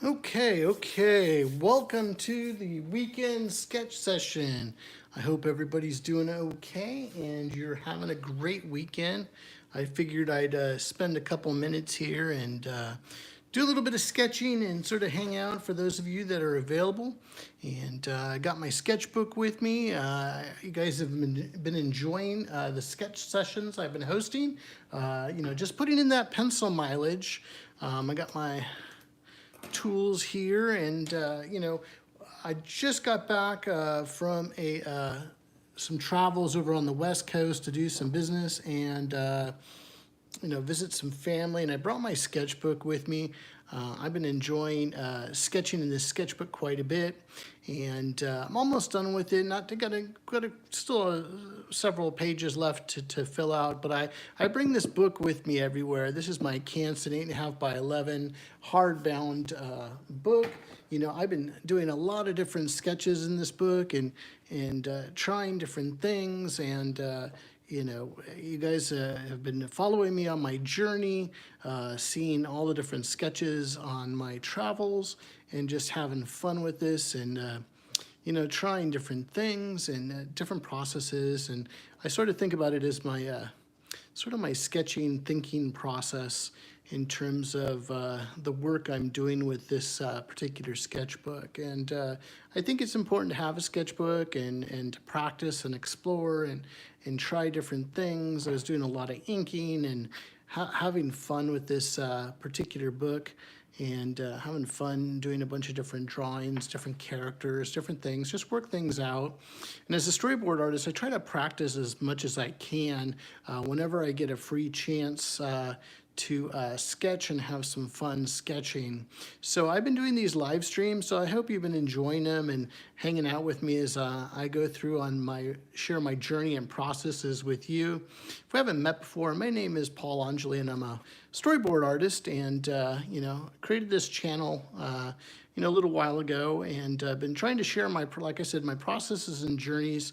Okay. Welcome to the weekend sketch session. I hope everybody's doing okay and you're having a great weekend. I figured I'd spend a couple minutes here and do a little bit of sketching and sort of hang out for those of you that are available. And I got my sketchbook with me. You guys have been enjoying the sketch sessions I've been hosting. Just putting in that pencil mileage. I got my tools here, and I just got back from some travels over on the West Coast to do some business and visit some family, and I brought my sketchbook with me. I've been enjoying sketching in this sketchbook quite a bit, and I'm almost done with it. Not to got still several pages left to fill out, but I bring this book with me everywhere. This is my Canson 8.5 by 11 hardbound book. I've been doing a lot of different sketches in this book and trying different things, and you guys have been following me on my journey, seeing all the different sketches on my travels and just having fun with this and, trying different things and different processes. And I sort of think about it as my my sketching thinking process in terms of the work I'm doing with this particular sketchbook. And I think it's important to have a sketchbook and to practice and explore and try different things. I was doing a lot of inking and having fun with this particular book, and having fun doing a bunch of different drawings, different characters, different things, just work things out. And as a storyboard artist, I try to practice as much as I can whenever I get a free chance to sketch and have some fun sketching. So I've been doing these live streams, so I hope you've been enjoying them and hanging out with me as I go through share my journey and processes with you. If we haven't met before, my name is Paul Angeli, and I'm a storyboard artist, and created this channel a little while ago, and been trying to share like I said, my processes and journeys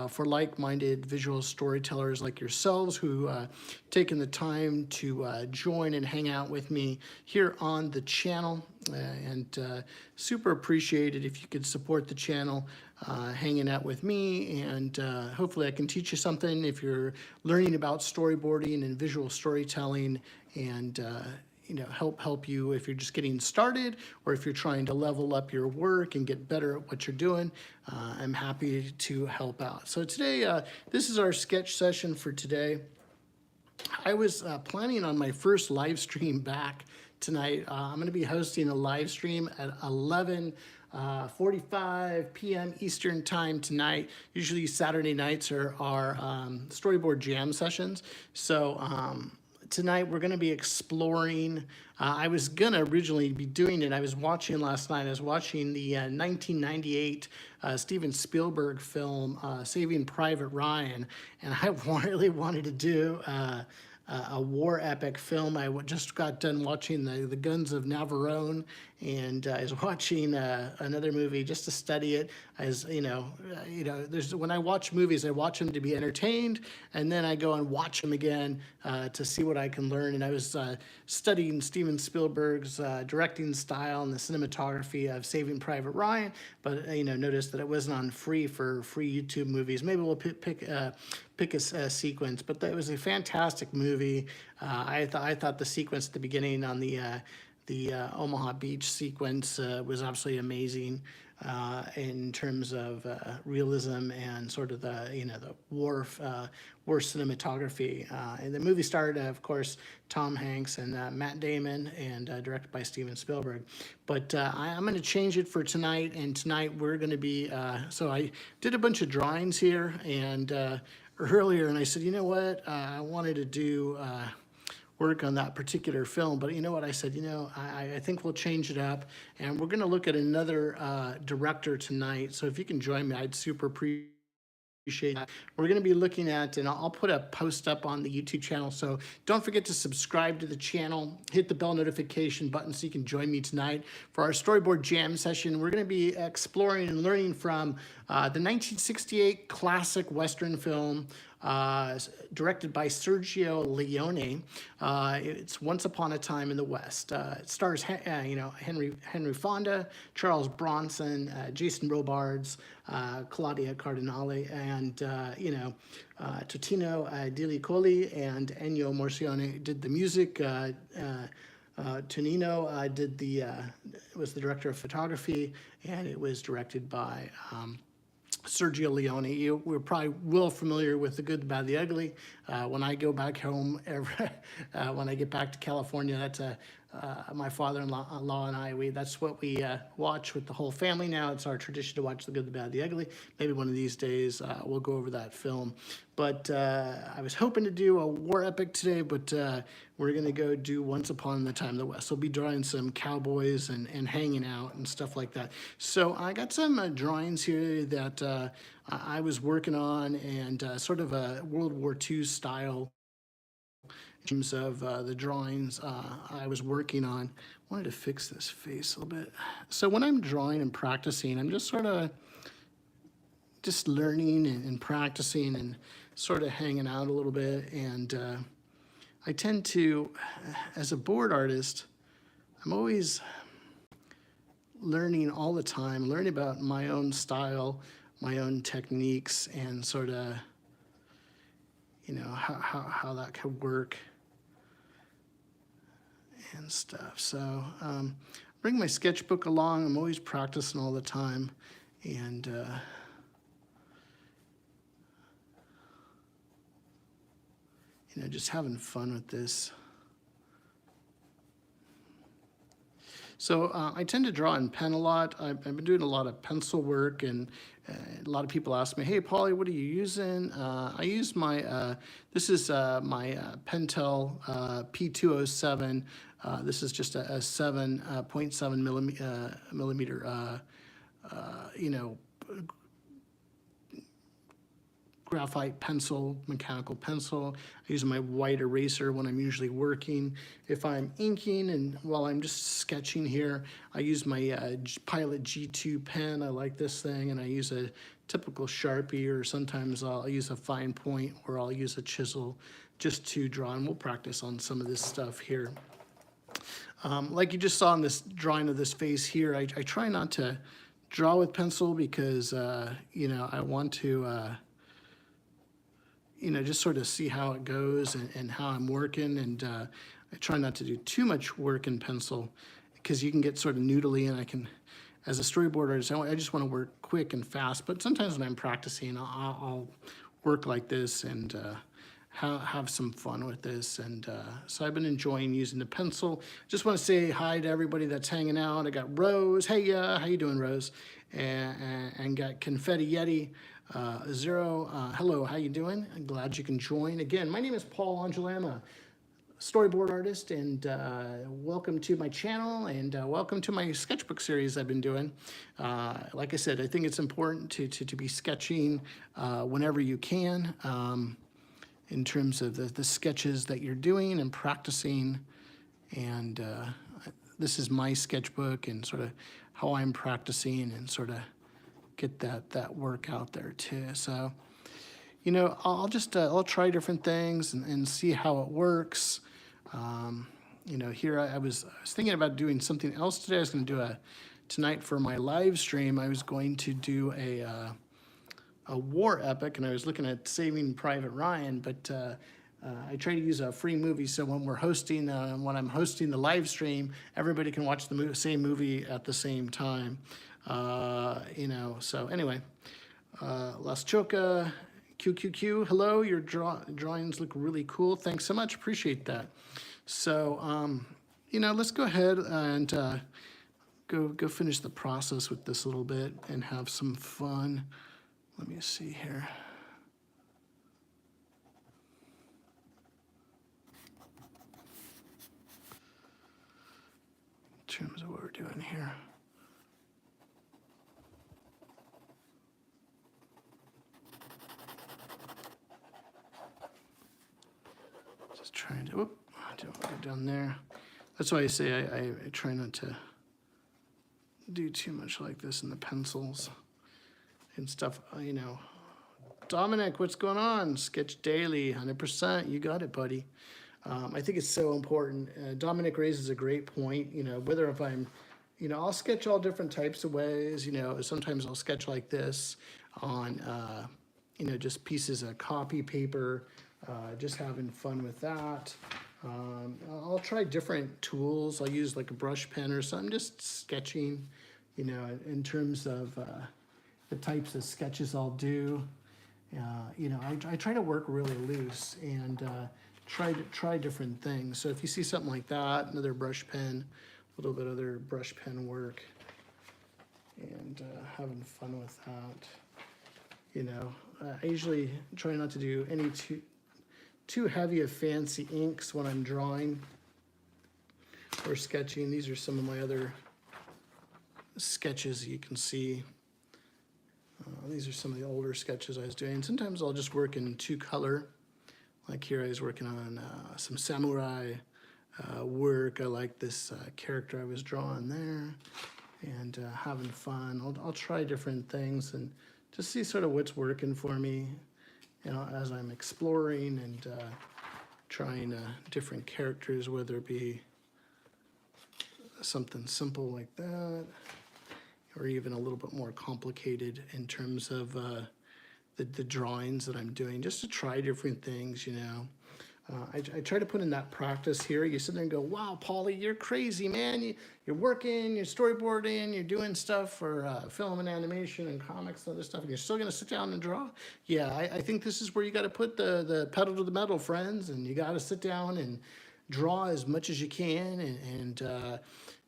for like-minded visual storytellers like yourselves who taken the time to join and hang out with me here on the channel. And super appreciate it if you could support the channel, hanging out with me, and hopefully I can teach you something if you're learning about storyboarding and visual storytelling, and help you if you're just getting started or if you're trying to level up your work and get better at what you're doing. I'm happy to help out. So today, this is our sketch session for today. I was planning on my first live stream back tonight. I'm going to be hosting a live stream at 11:45 p.m. Eastern time tonight. Usually Saturday nights are our storyboard jam sessions. So tonight we're going to be exploring. I was going to originally be doing it. I was watching last night. I was watching the 1998 Steven Spielberg film, Saving Private Ryan, and I really wanted to do a war epic film. I just got done watching the Guns of Navarone, and I was watching another movie just to study it. As when I watch movies, I watch them to be entertained, and then I go and watch them again to see what I can learn. And I was studying Steven Spielberg's directing style and the cinematography of Saving Private Ryan, but noticed that it wasn't on free YouTube movies. Maybe we'll pick a sequence, but that was a fantastic movie. I thought the sequence at the beginning on the Omaha Beach sequence was absolutely amazing in terms of realism and sort of the war cinematography. And the movie starred, of course, Tom Hanks and Matt Damon, and directed by Steven Spielberg. But I'm going to change it for tonight, and tonight we're going to be, so I did a bunch of drawings here and earlier, and I said, you know what, I wanted to do work on that particular film, but you know what, I said, I think we'll change it up, and we're going to look at another director tonight. So if you can join me, I'd super appreciate that. We're going to be looking at, and I'll put a post up on the YouTube channel, so don't forget to subscribe to the channel, hit the bell notification button so you can join me tonight for our storyboard jam session. We're going to be exploring and learning from the 1968 classic Western film, directed by Sergio Leone. It's Once Upon a Time in the West. It stars, Henry Fonda, Charles Bronson, Jason Robards, Claudia Cardinale, and Totino Delicoli and Ennio Morricone did the music. Tonino was the director of photography, and it was directed by Sergio Leone. We're probably well familiar with The Good, the Bad, the Ugly. When I go back home, when I get back to California, that's my father-in-law and I. That's what we watch with the whole family now. It's our tradition to watch The Good, the Bad, the Ugly. Maybe one of these days we'll go over that film. But I was hoping to do a war epic today, but we're gonna go do Once Upon a Time in the West. We'll be drawing some cowboys and hanging out and stuff like that. So I got some drawings here that I was working on, and sort of a World War II style in terms of the drawings I was working on. I wanted to fix this face a little bit. So when I'm drawing and practicing, I'm just sort of just learning and practicing and sort of hanging out a little bit. And I tend to, as a board artist, I'm always learning all the time, learning about my own style, my own techniques, and sort of, how that could work and stuff. So bring my sketchbook along. I'm always practicing all the time, and just having fun with this. So I tend to draw in pen a lot. I've been doing a lot of pencil work, and a lot of people ask me, "Hey, Paulie, what are you using?" I use my, this is my Pentel P207. This is just a 7.7 millimeter, graphite pencil, mechanical pencil. I use my white eraser when I'm usually working. If I'm inking and while I'm just sketching here, I use my Pilot G2 pen. I like this thing, and I use a typical Sharpie, or sometimes I'll use a fine point, or I'll use a chisel just to draw, and we'll practice on some of this stuff here. Like you just saw in this drawing of this face here, I try not to draw with pencil because, I want to, just sort of see how it goes and how I'm working. And I try not to do too much work in pencil because you can get sort of noodly, and I can, as a storyboard artist, I just want to work quick and fast. But sometimes when I'm practicing, I'll work like this and have some fun with this. And so I've been enjoying using the pencil. Just want to say hi to everybody that's hanging out. I got Rose. Hey, how you doing, Rose? And got Confetti Yeti. Zero, hello, how you doing? I'm glad you can join. Again, my name is Paul Angela. I'm a storyboard artist, and welcome to my channel, and welcome to my sketchbook series I've been doing. Like I said, I think it's important to be sketching whenever you can, in terms of the sketches that you're doing and practicing. And this is my sketchbook and sort of how I'm practicing and sort of get that work out there too. So, I'll try different things and see how it works. Here I was thinking about doing something else today. I was going to do tonight for my live stream. I was going to do a war epic, and I was looking at Saving Private Ryan, but I try to use a free movie, so when when I'm hosting the live stream, everybody can watch the same movie at the same time. So anyway, Las Choca, QQQ, hello, your drawings look really cool. Thanks so much, appreciate that. So, let's go ahead and go finish the process with this a little bit and have some fun. Let me see here. In terms of what we're doing here. Just trying to, don't go down there. That's why I say I try not to do too much like this in the pencils and stuff, Dominic, what's going on? Sketch Daily, 100%. You got it, buddy. I think it's so important. Dominic raises a great point. Whether if I'm, I'll sketch all different types of ways. Sometimes I'll sketch like this on, just pieces of copy paper, just having fun with that. I'll try different tools. I'll use like a brush pen or something, just sketching, in terms of the types of sketches I'll do. I try to work really loose and try different things. So if you see something like that, another brush pen, a little bit of other brush pen work, and having fun with that. I usually try not to do any too heavy of fancy inks when I'm drawing or sketching. These are some of my other sketches you can see. These are some of the older sketches I was doing. Sometimes I'll just work in 2-color. Like here I was working on some samurai work. I like this character I was drawing there, and having fun. I'll try different things and just see sort of what's working for me, as I'm exploring and trying different characters, whether it be something simple like that, or even a little bit more complicated in terms of the drawings that I'm doing, just to try different things, I try to put in that practice here. You sit there and go, wow, Paulie, you're crazy, man. You're working, you're storyboarding, you're doing stuff for film and animation and comics and other stuff, and you're still going to sit down and draw? Yeah, I think this is where you got to put the pedal to the metal, friends, and you got to sit down and draw as much as you can, and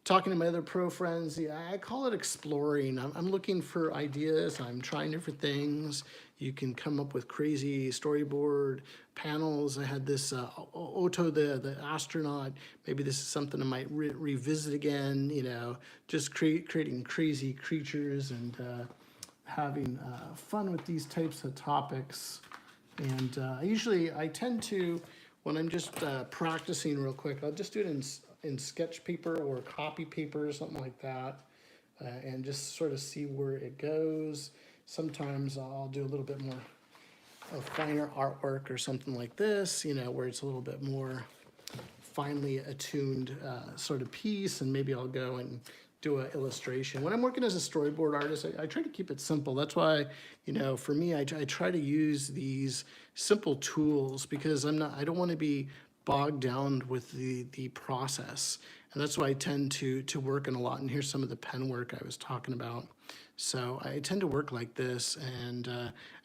talking to my other pro friends, I call it exploring. I'm looking for ideas. I'm trying different things. You can come up with crazy storyboard panels. I had this Otto the astronaut. Maybe this is something I might revisit again, just creating crazy creatures and having fun with these types of topics. And I tend to, when I'm just practicing real quick, I'll just do it in sketch paper or copy paper or something like that, and just sort of see where it goes. Sometimes I'll do a little bit more of finer artwork or something like this, where it's a little bit more finely attuned sort of piece, and maybe I'll go and do an illustration. When I'm working as a storyboard artist, I try to keep it simple. That's why, for me, I try to use these simple tools, because I don't want to be bogged down with the process, and that's why I tend to work in a lot. And here's some of the pen work I was talking about. So I tend to work like this, and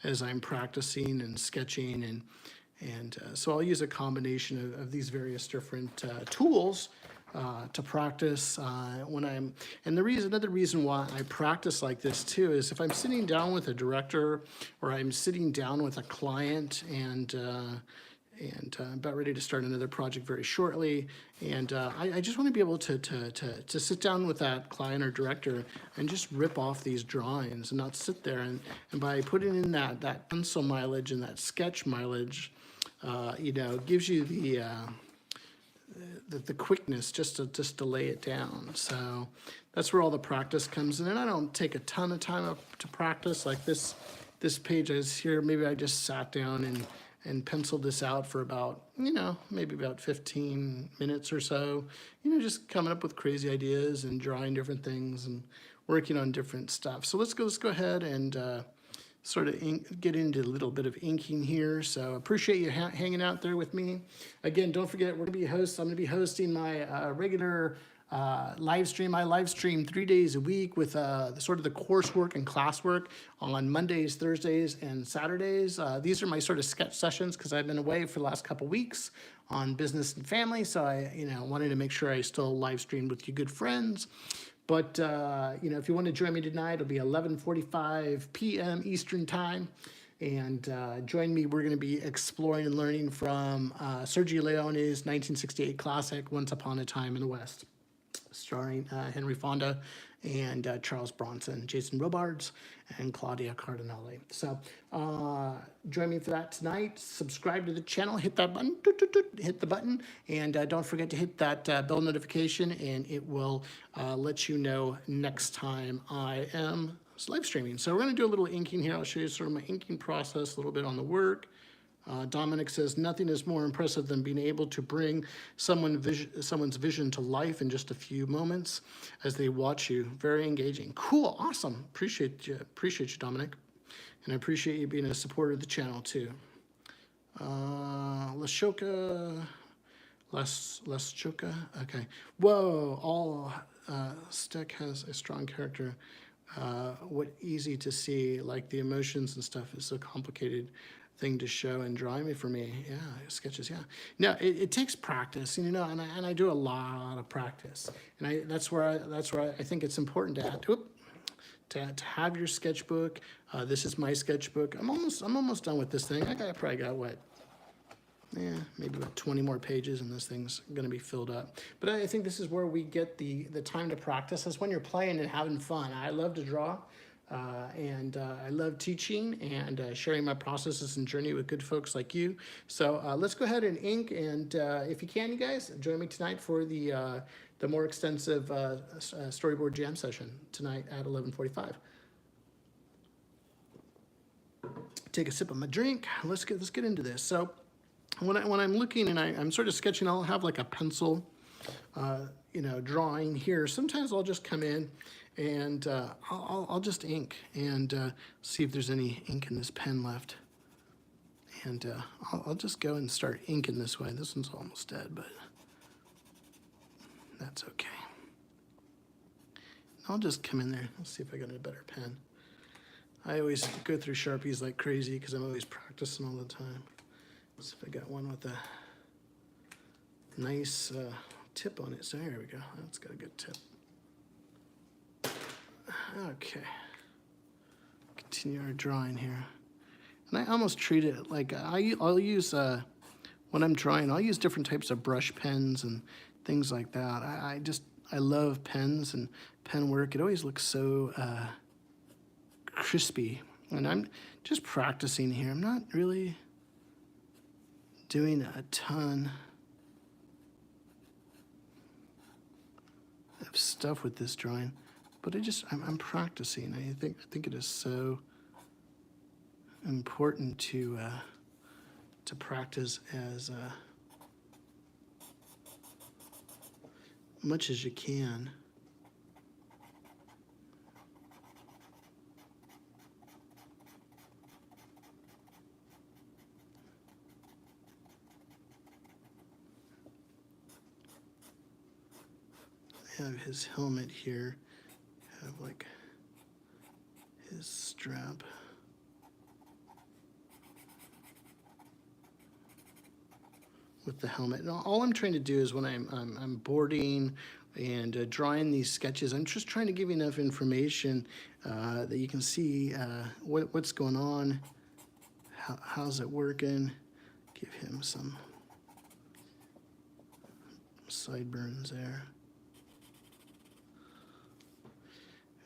as I'm practicing and sketching, and so I'll use a combination of these various different tools to practice when I'm. And another reason why I practice like this too is if I'm sitting down with a director, or I'm sitting down with a client, and I'm about ready to start another project very shortly. And I just want to be able to sit down with that client or director and just rip off these drawings and not sit there. And by putting in that pencil mileage and that sketch mileage, gives you the quickness just to lay it down. So that's where all the practice comes in. And I don't take a ton of time up to practice. Like this page is here, maybe I just sat down and penciled this out for about, maybe about 15 minutes or so, just coming up with crazy ideas and drawing different things and working on different stuff. So let's go ahead and sort of get into a little bit of inking here. So appreciate you hanging out there with me. Again, don't forget, I'm going to be hosting my regular live stream. I live stream 3 days a week with the coursework and classwork on Mondays, Thursdays, and Saturdays. These are my sort of sketch sessions because I've been away for the last couple weeks on business and family. So I, wanted to make sure I still live streamed with you good friends. But, if you want to join me tonight, it'll be 11:45 p.m. Eastern Time. And join me. We're going to be exploring and learning from Sergio Leone's 1968 classic, Once Upon a Time in the West, starring Henry Fonda and Charles Bronson, Jason Robards, and Claudia Cardinale. So join me for that tonight. Subscribe to the channel, hit that button, hit the button, and don't forget to hit that bell notification, and it will let you know next time I am live streaming. So we're going to do a little inking here. I'll show you sort of my inking process, a little bit on the work. Dominic says, nothing is more impressive than being able to bring someone's vision to life in just a few moments as they watch you. Very engaging. Cool, awesome. Appreciate you, Dominic. And I appreciate you being a supporter of the channel too. Lashoka, okay. Whoa, all Steck has a strong character. What easy to see, like the emotions and stuff is so complicated thing to show and drawing for me. Yeah, sketches, yeah. No, it takes practice, you know, and I do a lot of practice. And that's where I think it's important to have your sketchbook. This is my sketchbook. I'm almost done with this thing. I probably got what? Yeah, maybe about 20 more pages and this thing's gonna be filled up. But I think this is where we get the time to practice. That's when you're playing and having fun. I love to draw. And I love teaching and sharing my processes and journey with good folks like you. So let's go ahead and ink, and if you can, you guys, join me tonight for the more extensive storyboard jam session tonight at 11:45. Take a sip of my drink. Let's get into this. So when I'm looking and I'm sort of sketching, I'll have like a pencil, you know, drawing here. Sometimes I'll just come in and I'll just ink and see if there's any ink in this pen left. And I'll just go and start inking this way. This one's almost dead, but that's okay. I'll just come in there. Let's see if I got a better pen. I always go through Sharpies like crazy because I'm always practicing all the time. Let's see if I got one with a nice tip on it. So here we go. That's got a good tip. Okay, continue our drawing here. And I almost treat it like I'll use, when I'm drawing, I'll use different types of brush pens and things like that. I love pens and pen work. It always looks so crispy. And I'm just practicing here. I'm not really doing a ton of stuff with this drawing. But I'm practicing. I think it is so important to practice as much as you can. I have his helmet here. Have like his strap. With the helmet. And all I'm trying to do is when I'm boarding and drawing these sketches, I'm just trying to give you enough information that you can see what's going on, how's it working. Give him some sideburns there.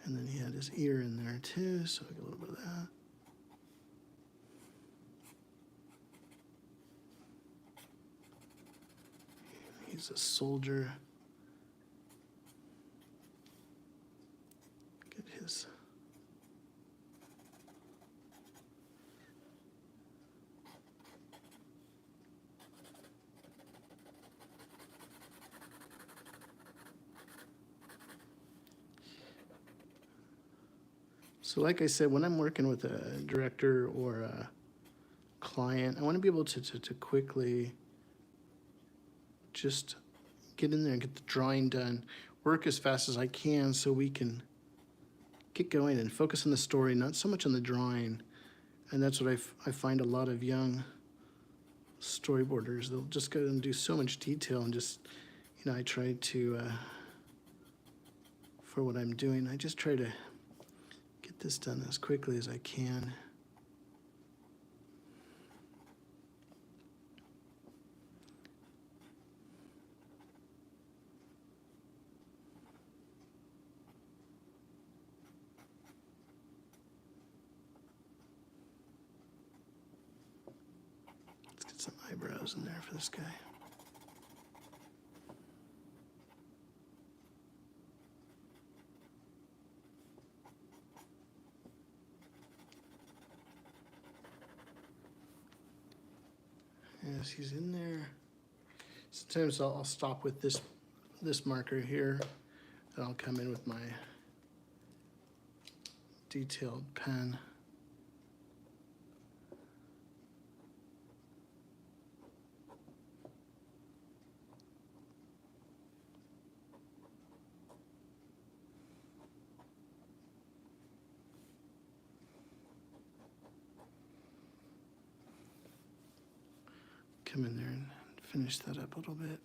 And then he had his ear in there too, so I get a little bit of that. He's a soldier. Get his. So like I said, when I'm working with a director or a client, I want to be able to quickly just get in there and get the drawing done, work as fast as I can so we can get going and focus on the story, not so much on the drawing. And that's what I find a lot of young storyboarders, they'll just go and do so much detail and just, you know, I try to, for what I'm doing, I just try to get this done as quickly as I can. Let's get some eyebrows in there for this guy. as he's in there. Sometimes I'll stop with this marker here, and I'll come in with my detailed pen. Come in there and finish that up a little bit.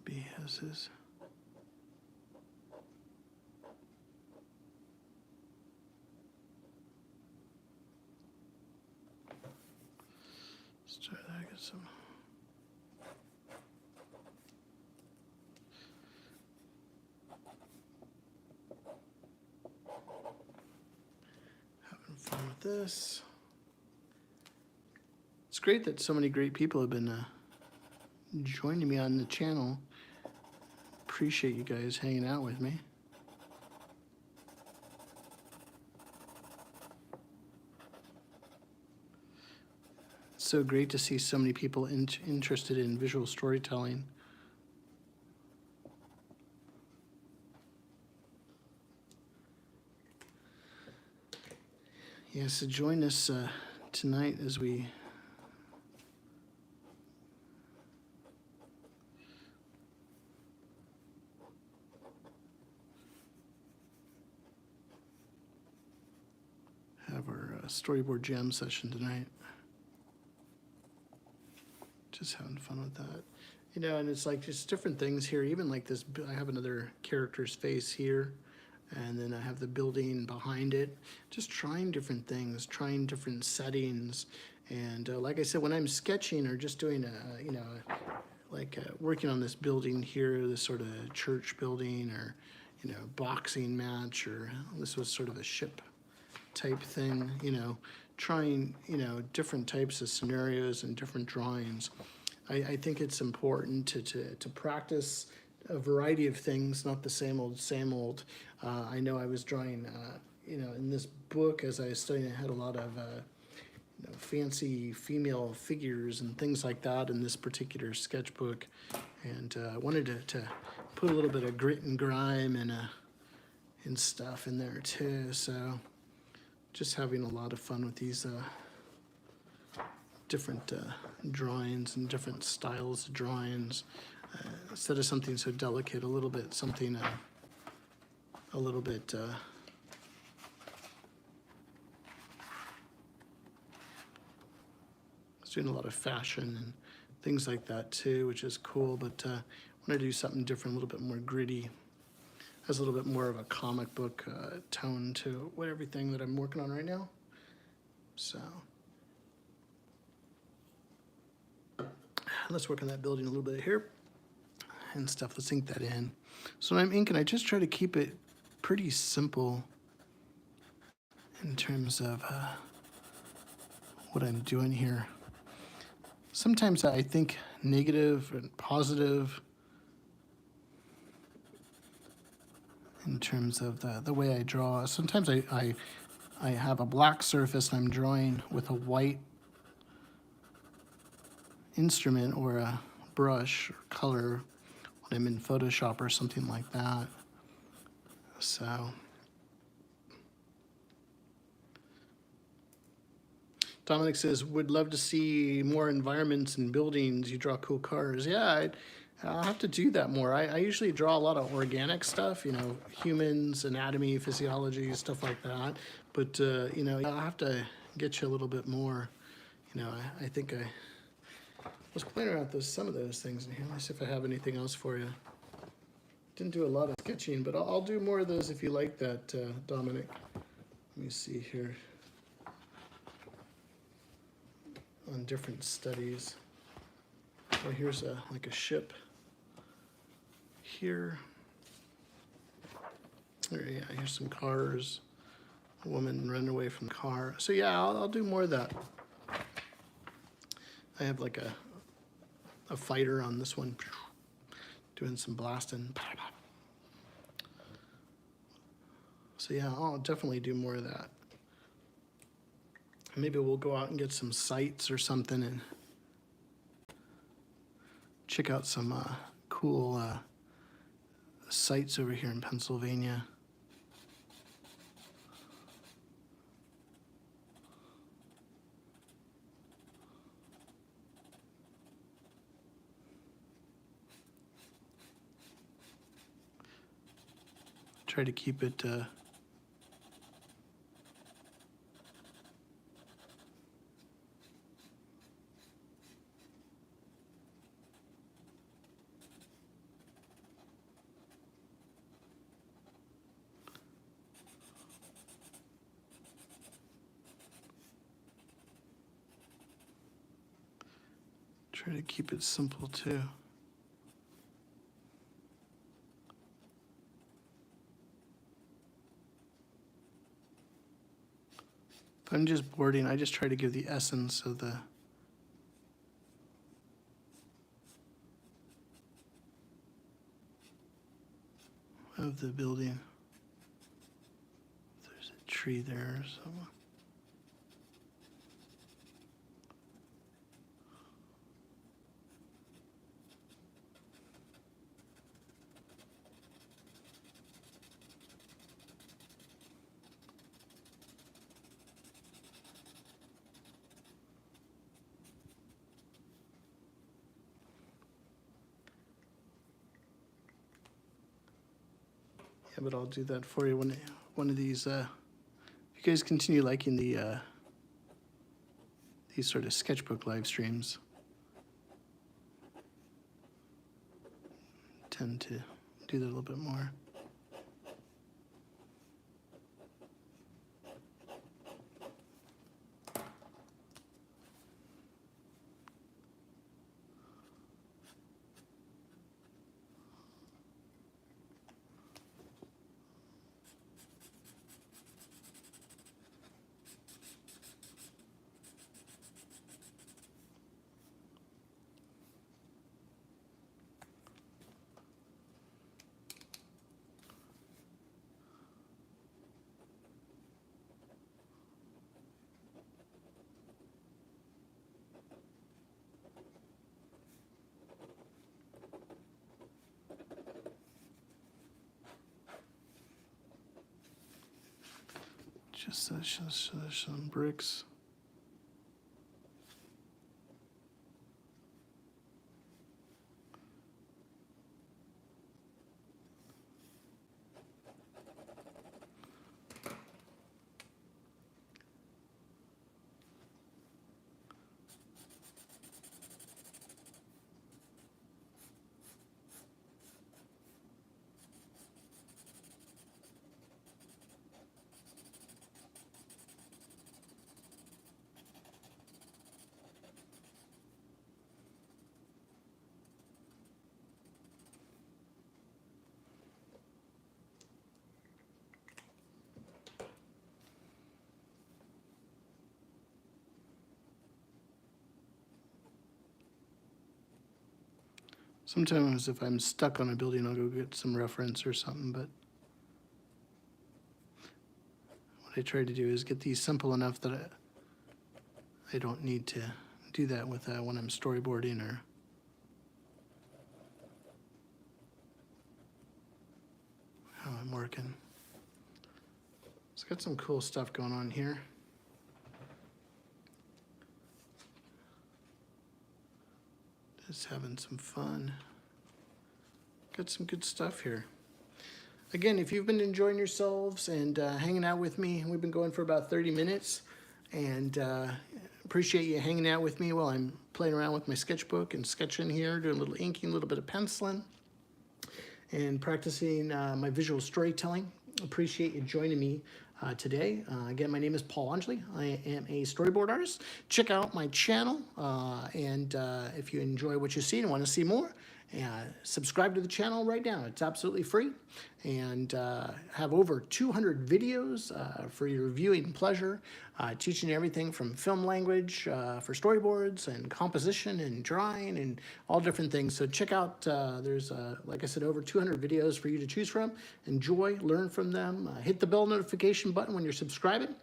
Maybe he has his. Let's try that. Get some. Having fun with this. It's great that so many great people have been joining me on the channel. Appreciate you guys hanging out with me. It's so great to see so many people interested in visual storytelling. Yeah, so join us tonight as we have our storyboard jam session tonight. Just having fun with that. You know, and it's like just different things here, even like this, I have another character's face here, and then I have the building behind it. Just trying different things, trying different settings. And like I said, when I'm sketching or just doing you know, like working on this building here, this sort of church building, or, you know, boxing match, or this was sort of a ship type thing, you know, trying, you know, different types of scenarios and different drawings. I think it's important to practice a variety of things, not the same old, same old. I know I was drawing, you know, in this book as I was studying, I had a lot of you know, fancy female figures and things like that in this particular sketchbook. And I wanted to put a little bit of grit and grime and stuff in there too. So just having a lot of fun with these different drawings and different styles of drawings. Instead of something so delicate, a little bit something a little bit I was doing a lot of fashion and things like that too, which is cool, but I want to do something different, a little bit more gritty. Has a little bit more of a comic book tone to everything that I'm working on right now. So let's work on that building a little bit here and stuff. Let's ink that in. So when I'm inking, I just try to keep it pretty simple in terms of what I'm doing here. Sometimes I think negative and positive in terms of the way I draw. Sometimes I have a black surface and I'm drawing with a white instrument or a brush or color when I'm in Photoshop or something like that. So Dominic says, would love to see more environments and buildings. You draw cool cars. Yeah, I'll have to do that more. I usually draw a lot of organic stuff, you know, humans, anatomy, physiology, stuff like that. But, you know, I'll have to get you a little bit more. You know, I think I was playing around with some of those things in here. Let me see if I have anything else for you. Didn't do a lot of sketching, but I'll do more of those if you like that, Dominic. Let me see here. On different studies. Oh, here's like a ship here. There, yeah, here's some cars. A woman running away from the car. So yeah, I'll do more of that. I have like a fighter on this one, doing some blasting. So yeah, I'll definitely do more of that. Maybe we'll go out and get some sights or something and check out some cool sites over here in Pennsylvania. Try to keep it simple too. If I'm just boarding, I just try to give the essence of the building. There's a tree there or something. Yeah, but I'll do that for you one of these. If you guys continue liking the these sort of sketchbook live streams, tend to do that a little bit more. Just some bricks. Sometimes if I'm stuck on a building, I'll go get some reference or something, but what I try to do is get these simple enough that I don't need to do that with when I'm storyboarding or how I'm working. It's got some cool stuff going on here. Just having some fun. Got some good stuff here. Again, if you've been enjoying yourselves and hanging out with me, we've been going for about 30 minutes, and appreciate you hanging out with me while I'm playing around with my sketchbook and sketching here, doing a little inking, a little bit of penciling, and practicing my visual storytelling. Appreciate you joining me today. Again, my name is Paul Anjali. I am a storyboard artist. Check out my channel, and if you enjoy what you see and want to see more, Subscribe to the channel right now. It's absolutely free, and have over 200 videos for your viewing pleasure, teaching you everything from film language for storyboards and composition and drawing and all different things. So check out, there's, like I said, over 200 videos for you to choose from. Enjoy, learn from them. Hit the bell notification button when you're subscribing,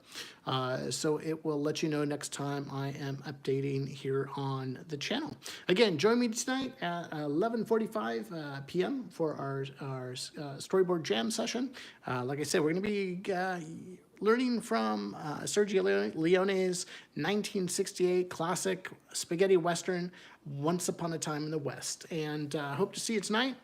so it will let you know next time I am updating here on the channel. Again, join me tonight at 11:45 p.m. for our storyboard jam session. Like I said, we're going to be learning from Sergio Leone's 1968 classic spaghetti western, Once Upon a Time in the West. And hope to see you tonight.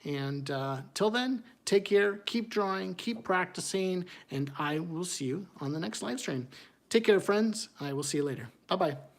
And till then, take care, keep drawing, keep practicing, and I will see you on the next live stream. Take care, friends. I will see you later. Bye-bye.